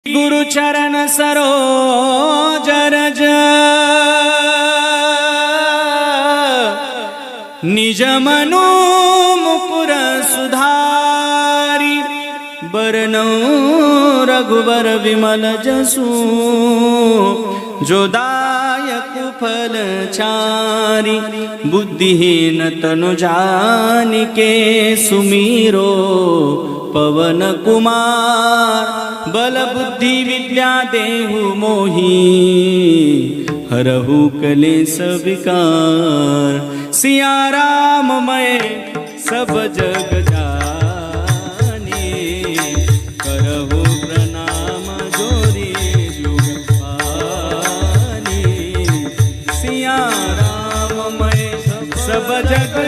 गुरु चरण सरोज रज निज मनु मुकुर सुधारी बरनौ रघुवर विमल जसु जो दायक फल चारि बुद्धिहीन तनु जानिके सुमीरो पवन कुमार बल बुद्धि विद्या देहु मोहि हरहु कलेस विकार सिया राम मैं सब जग जाने करहु प्रणाम जोरी जुग पानी सिया राम मैं सब जग